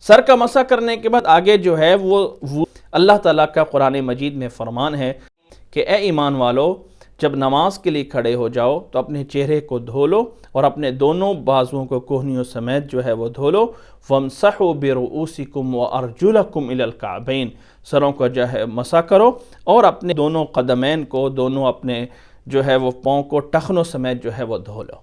سر کا مسح کرنے کے بعد آگے جو ہے وہ اللہ تعالیٰ کا قرآن مجید میں فرمان ہے کہ اے ایمان والو، جب نماز کے لیے کھڑے ہو جاؤ تو اپنے چہرے کو دھو لو اور اپنے دونوں بازوؤں کو کوہنیوں سمیت جو ہے وہ دھو لو۔ وَامْسَحُوا بِرُؤُوسِكُمْ وَأَرْجُلَكُمْ إِلَى الْكَعْبَيْنِ، سروں کو جو ہے مسح کرو اور اپنے دونوں قدمین کو، دونوں اپنے جو ہے وہ پاؤں کو ٹخنوں سمیت جو ہے وہ دھو لو۔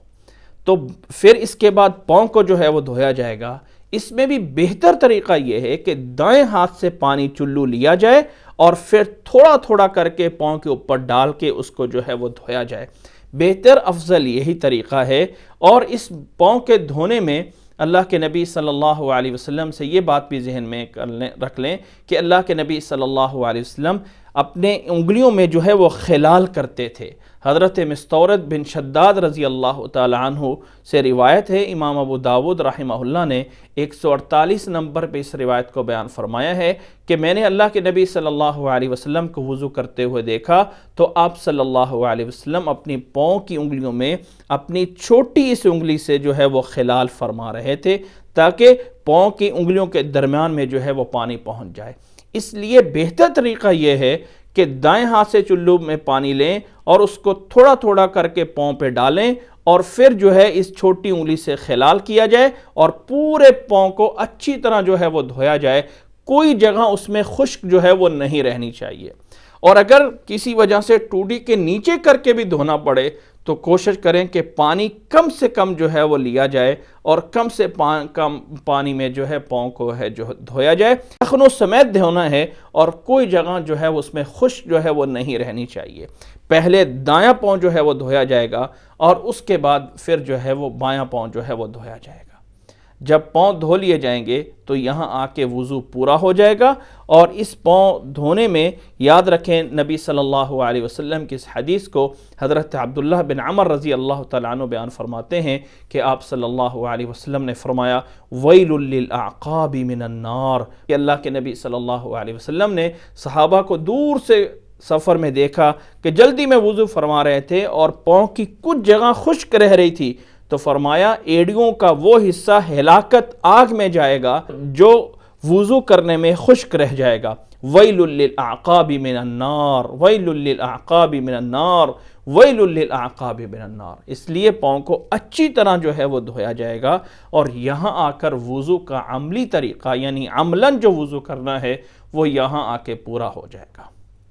تو پھر اس کے بعد پاؤں کو جو ہے وہ دھویا جائے گا۔ اس میں بھی بہتر طریقہ یہ ہے کہ دائیں ہاتھ سے پانی چلو لیا جائے اور پھر تھوڑا تھوڑا کر کے پاؤں کے اوپر ڈال کے اس کو جو ہے وہ دھویا جائے۔ بہتر افضل یہی طریقہ ہے۔ اور اس پاؤں کے دھونے میں اللہ کے نبی صلی اللہ علیہ وسلم سے یہ بات بھی ذہن میں رکھ لیں کہ اللہ کے نبی صلی اللہ علیہ وسلم اپنے انگلیوں میں جو ہے وہ خلال کرتے تھے۔ حضرت مستورد بن شداد رضی اللہ تعالی عنہ سے روایت ہے، امام ابو داود رحمہ اللہ نے 148 نمبر پہ اس روایت کو بیان فرمایا ہے کہ میں نے اللہ کے نبی صلی اللہ علیہ وسلم کو وضو کرتے ہوئے دیکھا تو آپ صلی اللہ علیہ وسلم اپنی پاؤں کی انگلیوں میں اپنی چھوٹی اس انگلی سے جو ہے وہ خلال فرما رہے تھے تاکہ پاؤں کی انگلیوں کے درمیان میں جو ہے وہ پانی پہنچ جائے۔ اس لیے بہتر طریقہ یہ ہے کہ دائیں ہاتھ سے چلو میں پانی لیں اور اس کو تھوڑا تھوڑا کر کے پاؤں پہ ڈالیں اور پھر جو ہے اس چھوٹی انگلی سے خلال کیا جائے اور پورے پاؤں کو اچھی طرح جو ہے وہ دھویا جائے۔ کوئی جگہ اس میں خشک جو ہے وہ نہیں رہنی چاہیے۔ اور اگر کسی وجہ سے ٹوٹی کے نیچے کر کے بھی دھونا پڑے تو کوشش کریں کہ پانی کم سے کم جو ہے وہ لیا جائے اور کم سے کم پانی میں جو ہے پاؤں کو ہے جو دھویا جائے۔ ٹخنوں سمیت دھونا ہے اور کوئی جگہ جو ہے اس میں خشک جو ہے وہ نہیں رہنی چاہیے۔ پہلے دایاں پاؤں جو ہے وہ دھویا جائے گا اور اس کے بعد پھر جو ہے وہ بایاں پاؤں جو ہے وہ دھویا جائے گا۔ جب پاؤں دھو لیے جائیں گے تو یہاں آ کے وضو پورا ہو جائے گا۔ اور اس پاؤں دھونے میں یاد رکھیں نبی صلی اللہ علیہ وسلم کی اس حدیث کو حضرت عبداللہ بن عمر رضی اللہ تعالیٰ عنہ بیان فرماتے ہیں کہ آپ صلی اللہ علیہ وسلم نے فرمایا وَيْلٌ لِّلْأَعْقَابِ مِنَ النَّارِ، کہ اللہ کے نبی صلی اللہ علیہ وسلم نے صحابہ کو دور سے سفر میں دیکھا کہ جلدی میں وضو فرما رہے تھے اور پاؤں کی کچھ جگہ خشک رہ رہی تھی تو فرمایا ایڑیوں کا وہ حصہ ہلاکت آگ میں جائے گا جو وضو کرنے میں خشک رہ جائے گا۔ وَيْلٌ لِّلْأَعْقَابِ مِنَ النَّارِ وَيْلٌ لِّلْأَعْقَابِ مِنَ النَّارِ وَيْلٌ لِّلْأَعْقَابِ مِنَ النَّارِ۔ اس لیے پاؤں کو اچھی طرح جو ہے وہ دھویا جائے گا اور یہاں آ کر وضو کا عملی طریقہ یعنی عملاً جو وضو کرنا ہے وہ یہاں آ کے پورا ہو جائے گا۔